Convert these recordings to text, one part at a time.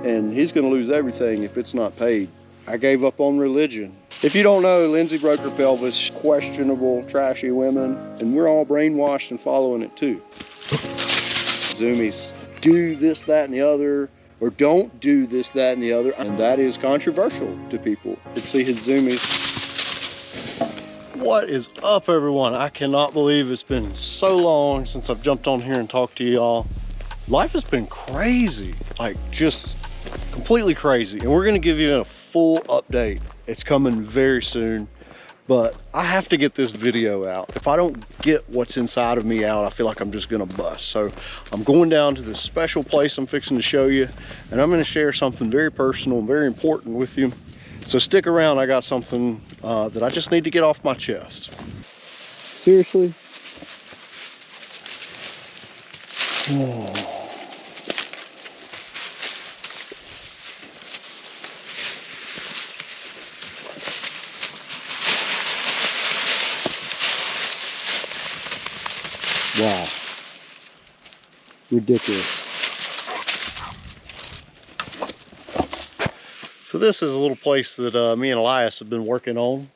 and he's going to lose everything if it's not paid. I gave up on religion. If you don't know, Lindsay broke her pelvis, questionable, trashy women, and we're all brainwashed and following it too. Zoomies, do this, that, and the other, or don't do this, that, and the other, and that is controversial to people. Let's see his Zoomies. What is up, everyone? I cannot believe it's been so long since I've jumped on here and talked to y'all. Life has been crazy, like just completely crazy, and we're gonna give you a full update. It's coming very soon, but I have to get this video out. If I don't get what's inside of me out, I feel like I'm just gonna bust. So I'm going down to this special place I'm fixing to show you, and I'm gonna share something very personal, very important with you. So stick around, I got something that I just need to get off my chest. Seriously? Oh. Wow. Ridiculous. So this is a little place that me and Elias have been working on.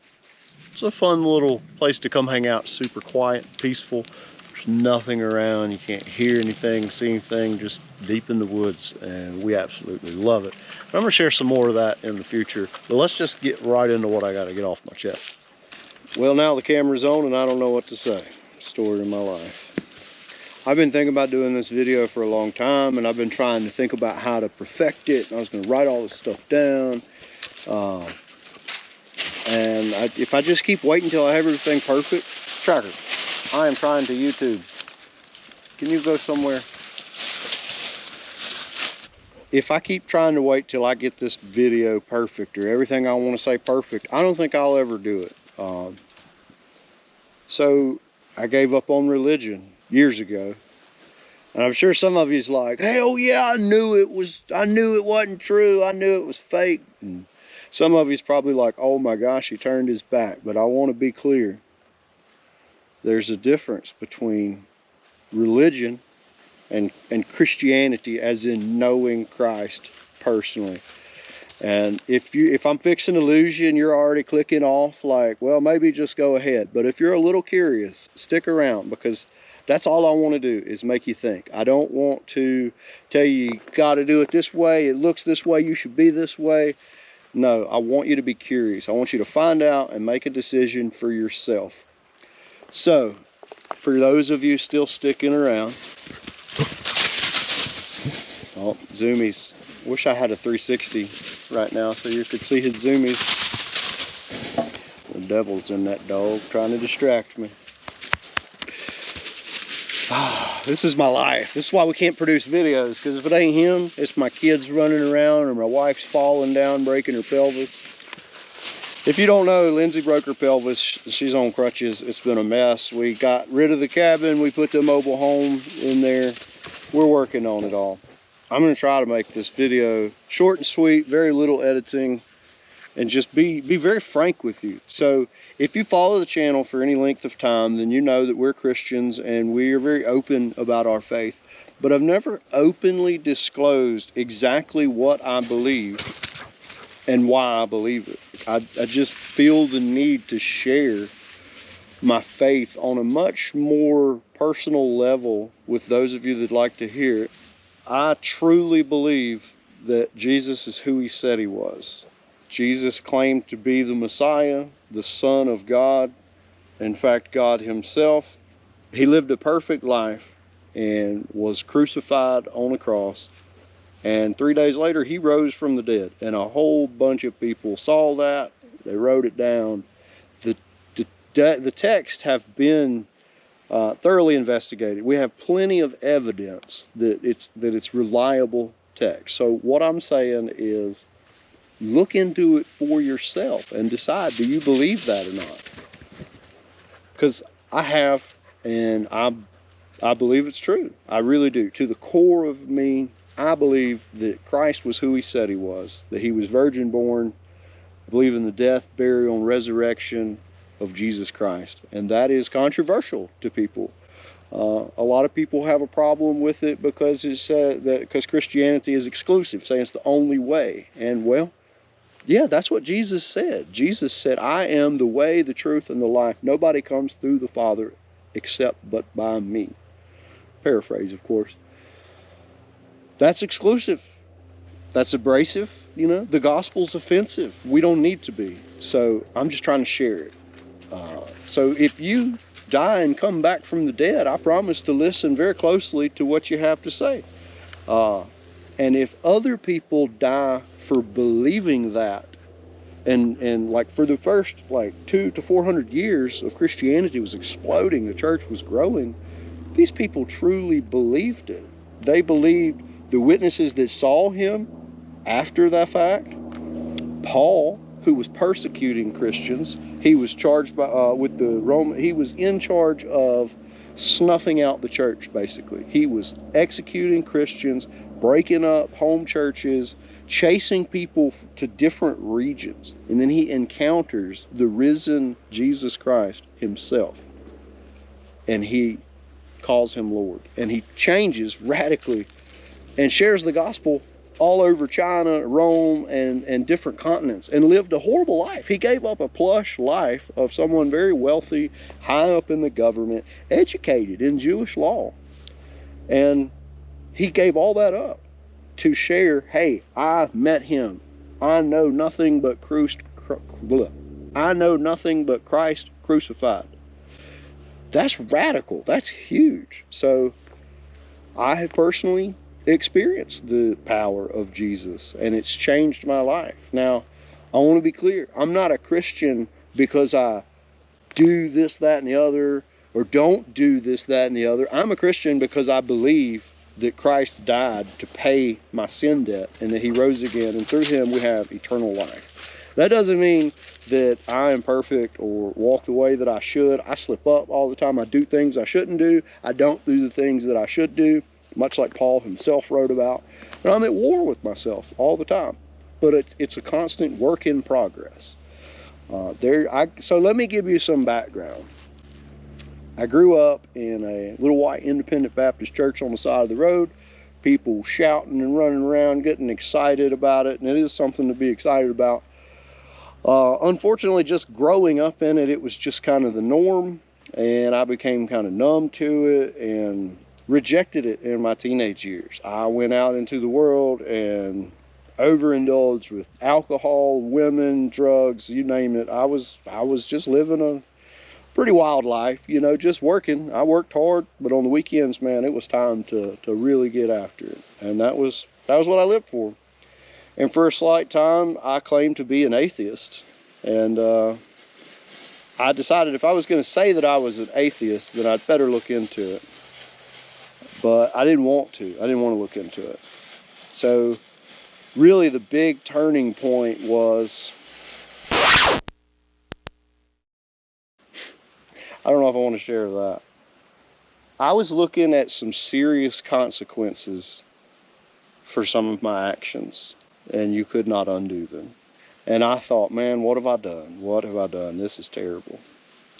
It's a fun little place to come hang out, super quiet, peaceful. There's nothing around, you can't hear anything, see anything, just deep in the woods, and we absolutely love it. I'm gonna share some more of that in the future, but let's just get right into what I gotta get off my chest. Well, now the camera's on and I don't know what to say. Story of my life. I've been thinking about doing this video for a long time, and I've been trying to think about how to perfect it. I was going to write all this stuff down, if I just keep waiting until I have everything perfect. Tracker, I am trying to YouTube. Can you go somewhere? If I keep trying to wait till I get this video perfect, or everything I want to say perfect, I don't think I'll ever do it. So I gave up on religion years ago, and I'm sure some of you's like, hell yeah, I knew it wasn't true, I knew it was fake. And some of you's probably like, oh my gosh, he turned his back. But I want to be clear, there's a difference between religion and Christianity, as in knowing Christ personally. And if I'm fixing to lose you and you're already clicking off, like, well, maybe just go ahead. But if you're a little curious, stick around, because that's all I want to do, is make you think. I don't want to tell you got to do it this way, it looks this way, you should be this way. No, I want you to be curious. I want you to find out and make a decision for yourself. So, for those of you still sticking around, oh, Zoomies. Wish I had a 360 right now so you could see his Zoomies. The devil's in that dog trying to distract me. This is my life. This is why we can't produce videos, because if it ain't him, it's my kids running around, or my wife's falling down, breaking her pelvis. If you don't know, Lindsay broke her pelvis. She's on crutches. It's been a mess. We got rid of the cabin. We put the mobile home in there. We're working on it all. I'm going to try to make this video short and sweet, very little editing, and just be very frank with you. So if you follow the channel for any length of time, then you know that we're Christians and we are very open about our faith. But I've never openly disclosed exactly what I believe and why I believe it. I just feel the need to share my faith on a much more personal level with those of you that like to hear it. I truly believe that Jesus is who he said he was. Jesus claimed to be the Messiah, the Son of God, in fact, God himself. He lived a perfect life and was crucified on a cross. And 3 days later, he rose from the dead. And a whole bunch of people saw that. They wrote it down. The texts have been thoroughly investigated. We have plenty of evidence that it's reliable text. So what I'm saying is, look into it for yourself and decide, do you believe that or not? Because I have, and I believe it's true. I really do. To the core of me, I believe that Christ was who he said he was, that he was virgin born. I believe in the death, burial, and resurrection of Jesus Christ. And that is controversial to people. A lot of people have a problem with it because it's because Christianity is exclusive, saying it's the only way. And well, yeah, that's what Jesus said. Jesus said, "I am the way, the truth, and the life. Nobody comes through the Father except but by me." Paraphrase, of course. That's exclusive. That's abrasive. The gospel's offensive. We don't need to be. So I'm just trying to share it. So if you die and come back from the dead, I promise to listen very closely to what you have to say. And if other people die for believing that, and like for the first like 200 to 400 years of Christianity was exploding, the church was growing, these people truly believed it. They believed the witnesses that saw him after that fact. Paul, who was persecuting Christians, he was charged with the Roman. He was in charge of snuffing out the church. Basically, he was executing Christians, breaking up home churches, chasing people to different regions, and then he encounters the risen Jesus Christ himself, and he calls him Lord, and he changes radically and shares the gospel all over China, Rome, and different continents, and lived a horrible life. He gave up a plush life of someone very wealthy, high up in the government, educated in Jewish law. And he gave all that up to share, hey, I met him. I know nothing but Christ crucified. That's radical. That's huge. So I have personally experienced the power of Jesus, and it's changed my life. Now, I want to be clear. I'm not a Christian because I do this, that, and the other, or don't do this, that, and the other. I'm a Christian because I believe that Christ died to pay my sin debt, and that he rose again, and through him we have eternal life. That doesn't mean that I am perfect or walk the way that I should. I slip up all the time. I do things I shouldn't do. I don't do the things that I should do, much like Paul himself wrote about. And I'm at war with myself all the time. But it's a constant work in progress. So let me give you some background. I grew up in a little white independent Baptist church on the side of the road. People shouting and running around, getting excited about it, and it is something to be excited about. Unfortunately, just growing up in it, it was just kind of the norm, and I became kind of numb to it and rejected it in my teenage years. I went out into the world and overindulged with alcohol, women, drugs, you name it. I was just living a pretty wild life, just working. I worked hard, but on the weekends, man, it was time to really get after it. And that was what I lived for. And for a slight time, I claimed to be an atheist. And I decided if I was going to say that I was an atheist, then I'd better look into it. But I didn't want to. I didn't want to look into it. So really the big turning point was, I don't know if I want to share that. I was looking at some serious consequences for some of my actions, and you could not undo them. And I thought, man, what have I done? What have I done? This is terrible.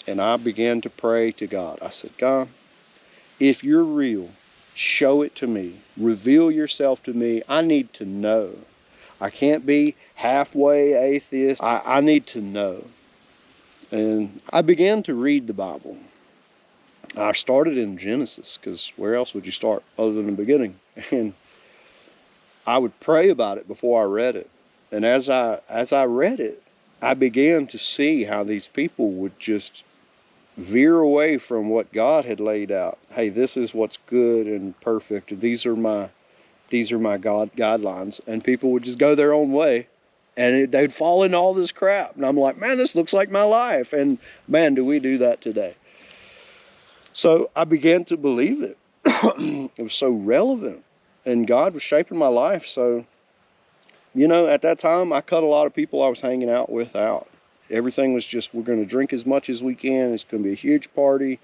And I began to pray to God. I said, God, if you're real, show it to me. Reveal yourself to me. I need to know. I can't be halfway atheist. I need to know. And I began to read the Bible. I started in Genesis, because where else would you start other than the beginning? And I would pray about it before I read it. And as I read it, I began to see how these people would just veer away from what God had laid out. Hey, this is what's good and perfect. These are my God guidelines. And people would just go their own way, and they'd fall into all this crap. And I'm like, man, this looks like my life. And man, do we do that today. So I began to believe it. It was so relevant, and God was shaping my life. So, at that time, I cut a lot of people I was hanging out with out. Everything was just, we're going to drink as much as we can. It's going to be a huge party,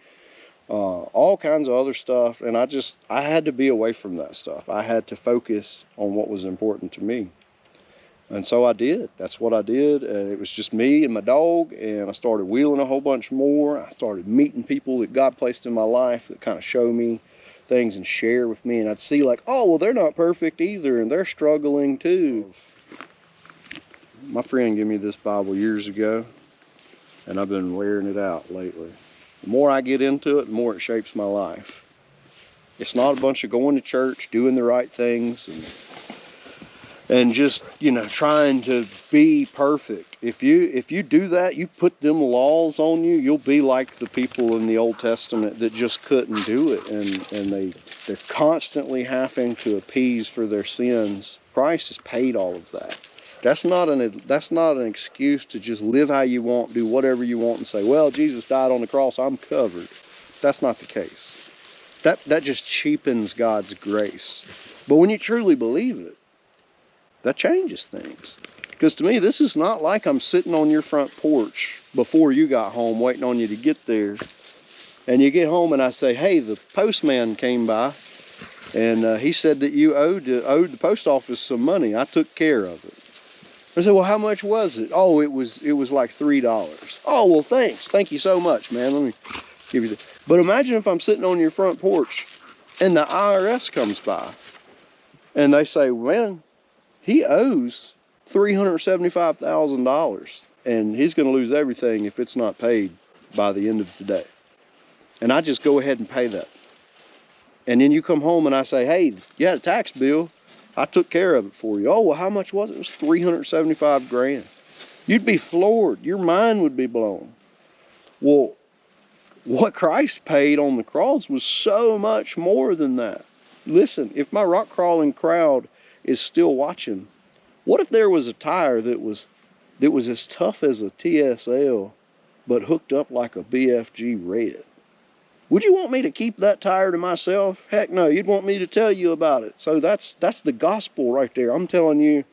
all kinds of other stuff. And I had to be away from that stuff. I had to focus on what was important to me. And so I did. That's what I did. And it was just me and my dog. And I started wheeling a whole bunch more. I started meeting people that God placed in my life that kind of show me things and share with me. And I'd see like, oh, well, they're not perfect either. And they're struggling too. My friend gave me this Bible years ago. And I've been wearing it out lately. The more I get into it, the more it shapes my life. It's not a bunch of going to church, doing the right things, and just, you know, trying to be perfect. If you do that, you put them laws on you, you'll be like the people in the Old Testament that just couldn't do it, and they're constantly having to appease for their sins. Christ has paid all of that. That's not an excuse to just live how you want, do whatever you want, and say, well, Jesus died on the cross, I'm covered. That's not the case. That just cheapens God's grace. But when you truly believe it, that changes things. Because to me, this is not like I'm sitting on your front porch before you got home waiting on you to get there. And you get home and I say, hey, the postman came by and he said that you owed the post office some money. I took care of it. I said, well, how much was it? Oh, it was like $3. Oh, well, thanks. Thank you so much, man. Let me give you that. But imagine if I'm sitting on your front porch and the IRS comes by and they say, man, he owes $375,000 and he's going to lose everything if it's not paid by the end of the day. And I just go ahead and pay that. And then you come home and I say, hey, you had a tax bill. I took care of it for you. Oh, well, how much was it? It was $375 grand. You'd be floored. Your mind would be blown. Well, what Christ paid on the cross was so much more than that. Listen, if my rock crawling crowd is still watching, what if there was a tire that was as tough as a TSL, but hooked up like a BFG Red? Would you want me to keep that tire to myself? Heck no, you'd want me to tell you about it. So that's the gospel right there. I'm telling you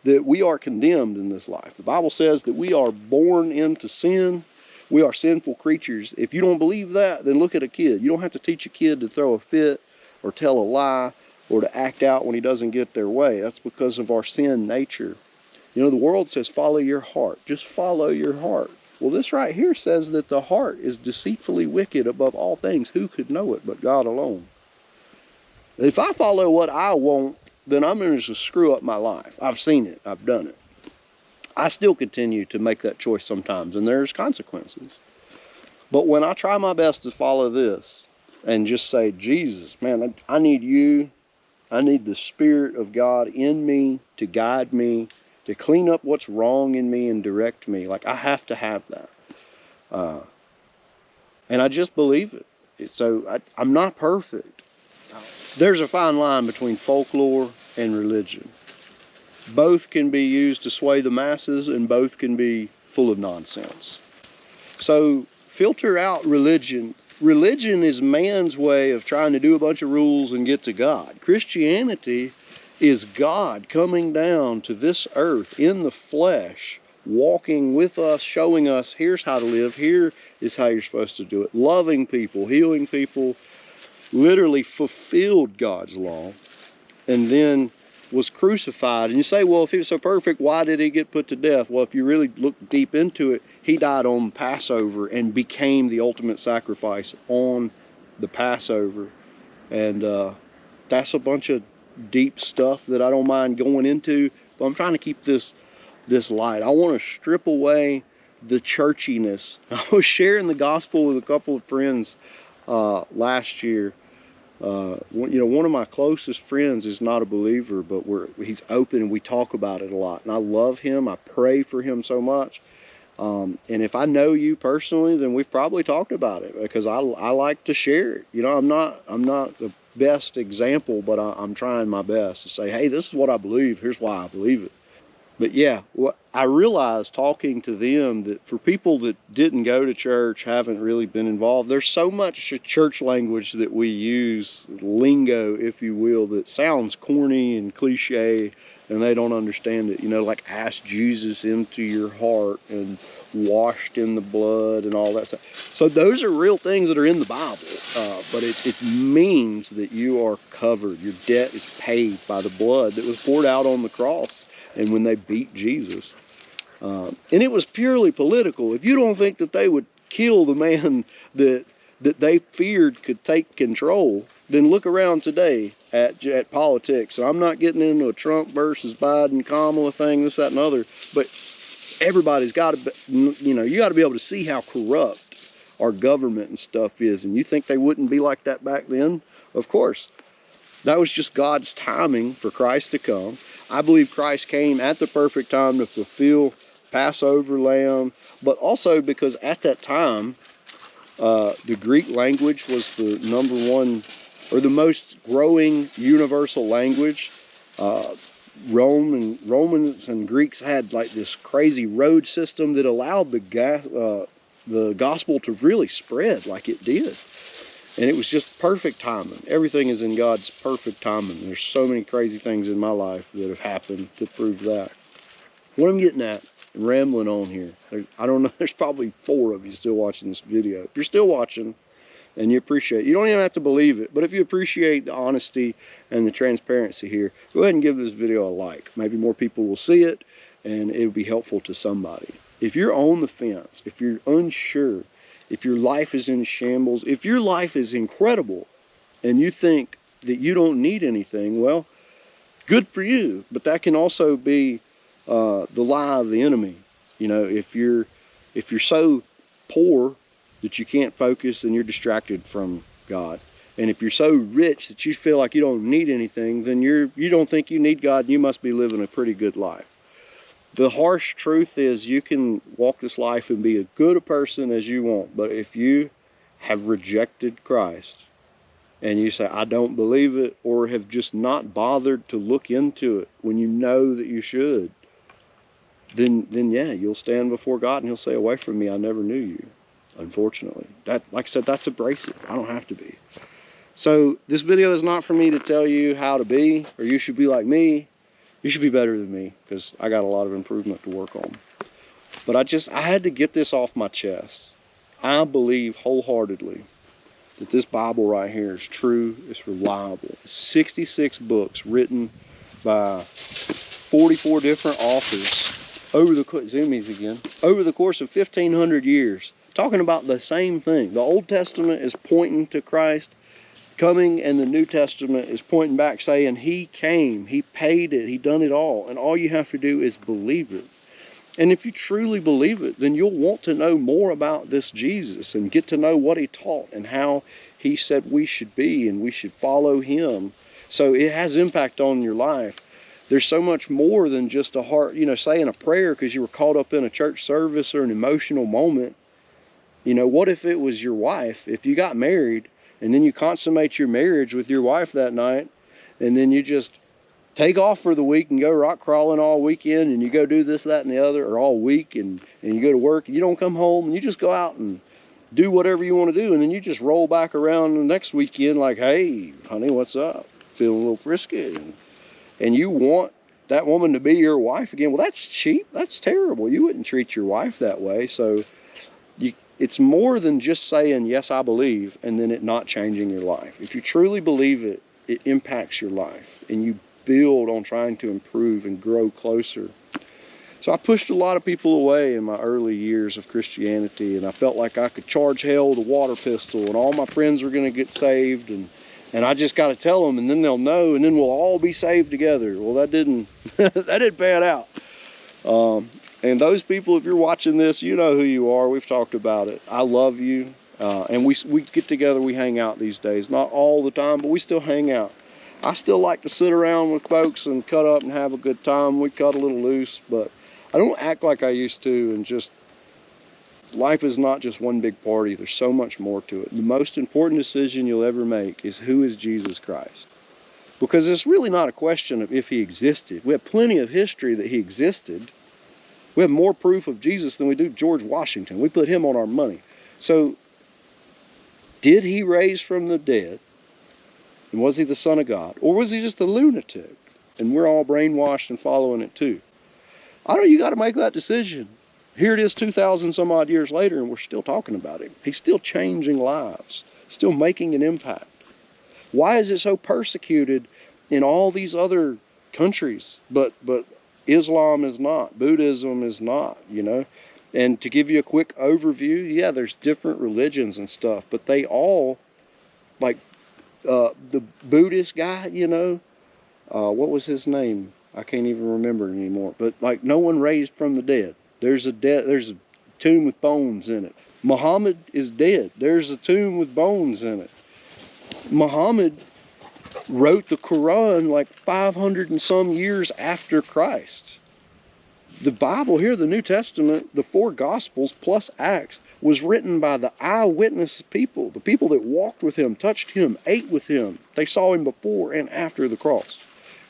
that we are condemned in this life. The Bible says that we are born into sin. We are sinful creatures. If you don't believe that, then look at a kid. You don't have to teach a kid to throw a fit or tell a lie or to act out when he doesn't get their way. That's because of our sin nature. You know, the world says follow your heart. Just follow your heart. Well, this right here says that the heart is deceitfully wicked above all things. Who could know it but God alone? If I follow what I want, then I'm going to screw up my life. I've seen it. I've done it. I still continue to make that choice sometimes, and there's consequences. But when I try my best to follow this and just say, Jesus, man, I need you. I need the Spirit of God in me to guide me, to clean up what's wrong in me and direct me. Like, I have to have that. And I just believe it. So I'm not perfect. There's a fine line between folklore and religion. Both can be used to sway the masses, and both can be full of nonsense. So filter out religion. Religion is man's way of trying to do a bunch of rules and get to God. Christianity is God coming down to this earth in the flesh, walking with us, showing us here's how to live, here is how you're supposed to do it. Loving people, healing people, literally fulfilled God's law, and then was crucified. And you say, well, if he was so perfect, why did he get put to death? Well, if you really look deep into it, he died on Passover and became the ultimate sacrifice on the Passover. And that's a bunch of deep stuff that I don't mind going into, but I'm trying to keep this light. I want to strip away the churchiness. I was sharing the gospel with a couple of friends last year. One of my closest friends is not a believer, but he's open and we talk about it a lot. And I love him. I pray for him so much. And if I know you personally, then we've probably talked about it, because I like to share it. You know, I'm not the best example, but I'm trying my best to say, hey, this is what I believe. Here's why I believe it. But yeah, I realized talking to them that for people that didn't go to church, haven't really been involved, there's so much church language that we use, lingo, if you will, that sounds corny and cliche and they don't understand it. You know, like ask Jesus into your heart and washed in the blood and all that stuff. So those are real things that are in the Bible, but it means that you are covered. Your debt is paid by the blood that was poured out on the cross and when they beat Jesus. And it was purely political. If you don't think that they would kill the man that they feared could take control, then look around today at politics. So I'm not getting into a Trump versus Biden, Kamala thing, this, that, and other, but everybody's got to, you know, you got to be able to see how corrupt our government and stuff is. And you think they wouldn't be like that back then? Of course. That was just God's timing for Christ to come. I believe Christ came at the perfect time to fulfill Passover lamb, but also because at that time, the Greek language was the #1 or the most growing universal language. Romans and Greeks had like this crazy road system that allowed the gospel to really spread like it did. And it was just perfect timing. Everything is in God's perfect timing. There's so many crazy things in my life that have happened to prove that. What I'm getting at, rambling on here, I don't know, there's probably 4 of you still watching this video. If you're still watching and you appreciate it, you don't even have to believe it, but if you appreciate the honesty and the transparency here, go ahead and give this video a like. Maybe more people will see it and it'll be helpful to somebody. If you're on the fence, if you're unsure, if your life is in shambles, if your life is incredible and you think that you don't need anything, well, good for you. But that can also be the lie of the enemy. You know, if you're so poor that you can't focus, then you're distracted from God. And if you're so rich that you feel like you don't need anything, then you don't think you need God, and you must be living a pretty good life. The harsh truth is you can walk this life and be as good a person as you want, but if you have rejected Christ and you say, I don't believe it, or have just not bothered to look into it when you know that you should, then yeah, you'll stand before God and he'll say, away from me, I never knew you. Unfortunately, that, like I said, that's abrasive. I don't have to be. So this video is not for me to tell you how to be, or you should be like me. You should be better than me, because I got a lot of improvement to work on. But I had to get this off my chest. I believe wholeheartedly that this Bible right here is true, it's reliable. 66 books written by 44 different authors over the course of 1,500 years, talking about the same thing. The Old Testament is pointing to Christ coming, and the New Testament is pointing back saying he came, he paid it, he done it all, and all you have to do is believe it. And if you truly believe it, then you'll want to know more about this Jesus and get to know what he taught and how he said we should be and we should follow him. So it has impact on your life. There's so much more than just a heart, you know, saying a prayer because you were caught up in a church service or an emotional moment. You know, what if it was your wife? If you got married and then you consummate your marriage with your wife that night, and then you just take off for the week and go rock crawling all weekend, and you go do this, that, and the other, or all week, and you go to work, and you don't come home, and you just go out and do whatever you want to do, and then you just roll back around the next weekend like, hey, honey, what's up? Feeling a little frisky. And you want that woman to be your wife again. Well, that's cheap. That's terrible. You wouldn't treat your wife that way. So it's more than just saying, yes, I believe, and then it not changing your life. If you truly believe it, it impacts your life, and you build on trying to improve and grow closer. So I pushed a lot of people away in my early years of Christianity, and I felt like I could charge hell with a water pistol, and all my friends were going to get saved, and I just got to tell them, and then they'll know, and then we'll all be saved together. Well, that didn't that didn't pan out. And those people, if you're watching this, you know who you are. We've talked about it. I love you. And we get together, we hang out these days. Not all the time, but we still hang out. I still like to sit around with folks and cut up and have a good time. We cut a little loose, but I don't act like I used to. And just, life is not just one big party. There's so much more to it. The most important decision you'll ever make is, who is Jesus Christ? Because it's really not a question of if he existed. We have plenty of history that he existed. We have more proof of Jesus than we do George Washington. We put him on our money. So, did he raise from the dead? And was he the Son of God? Or was he just a lunatic? and we're all brainwashed and following it too. I know you got to make that decision. Here it is 2,000 some odd years later, and we're still talking about him. He's still changing lives, still making an impact. Why is it so persecuted in all these other countries, but Islam is not, Buddhism is not, you know? And to give you a quick overview, yeah, there's different religions and stuff, but they all, like the Buddhist guy, you know, what was his name? I can't even remember anymore. But like, no one raised from the dead. There's a tomb with bones in it. Muhammad is dead. There's a tomb with bones in it. Muhammad wrote the Quran like 500 and some years after Christ. The Bible here, the New Testament, the 4 Gospels plus Acts, was written by the eyewitness people, the people that walked with him, touched him, ate with him. They saw him before and after the cross.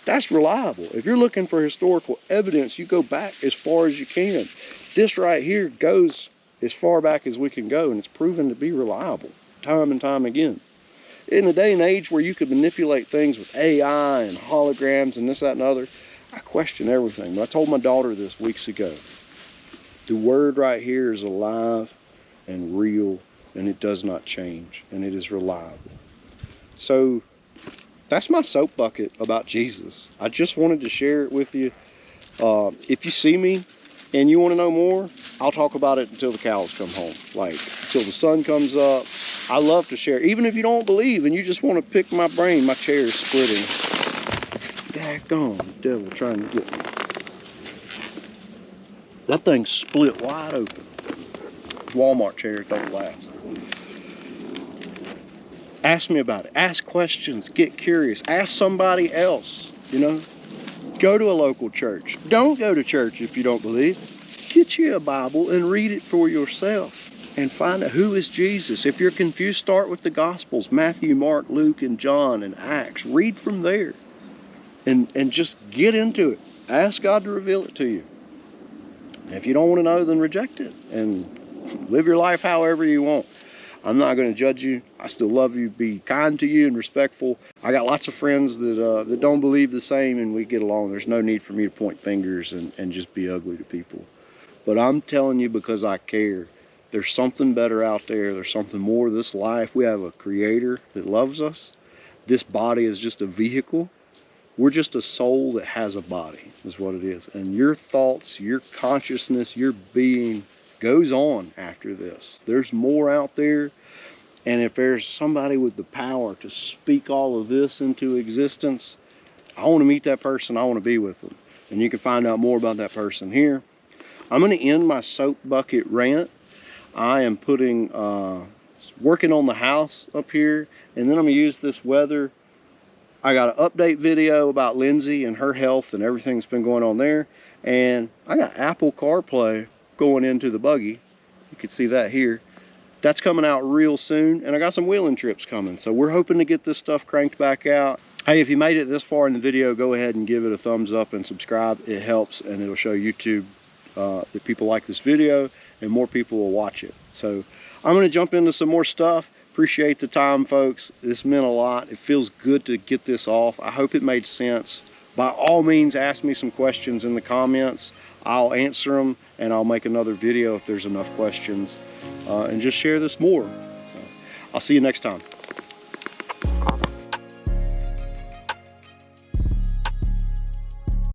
That's reliable. If you're looking for historical evidence, you go back as far as you can. This right here goes as far back as we can go, and it's proven to be reliable time and time again. In a day and age where you could manipulate things with AI and holograms and this, that, and other, I question everything. But I told my daughter this weeks ago. The word right here is alive and real, and it does not change, and it is reliable. So that's my soap bucket about Jesus. I just wanted to share it with you. If you see me and you want to know more, I'll talk about it until the cows come home, like until the sun comes up. I love to share. Even if you don't believe and you just want to pick my brain, my chair is splitting. Daggone, the devil trying to get me. That thing's split wide open. Walmart chairs don't last. Ask me about it. Ask questions. Get curious. Ask somebody else, you know. Go to a local church. Don't go to church if you don't believe. Get you a Bible and read it for yourself and find out who is Jesus. If you're confused, start with the Gospels, Matthew, Mark, Luke, and John, and Acts. Read from there and just get into it. Ask God to reveal it to you. If you don't want to know, then reject it and live your life however you want. I'm not going to judge you. I still love you, be kind to you and respectful. I got lots of friends that don't believe the same, and we get along. There's no need for me to point fingers and just be ugly to people. But I'm telling you because I care. There's something better out there. There's something more to this life. We have a creator that loves us. This body is just a vehicle. We're just a soul that has a body, is what it is. And your thoughts, your consciousness, your being goes on after this. There's more out there, and if there's somebody with the power to speak all of this into existence, I want to meet that person. I want to be with them, and you can find out more about that person here. I'm going to end my soap bucket rant. I am working on the house up here, and then I'm going to use this weather. I got an update video about Lindsay and her health and everything that's been going on there, and I got Apple CarPlay going into the buggy. You can see that here. That's coming out real soon, and I got some wheeling trips coming, so we're hoping to get this stuff cranked back out. Hey, if you made it this far in the video, go ahead and give it a thumbs up and subscribe. It helps, and it'll show YouTube that people like this video and more people will watch it. So I'm going to jump into some more stuff. Appreciate the time, folks. This meant a lot. It feels good to get this off. I hope it made sense. By all means, ask me some questions in the comments. I'll answer them, and I'll make another video if there's enough questions, and just share this more. So I'll see you next time.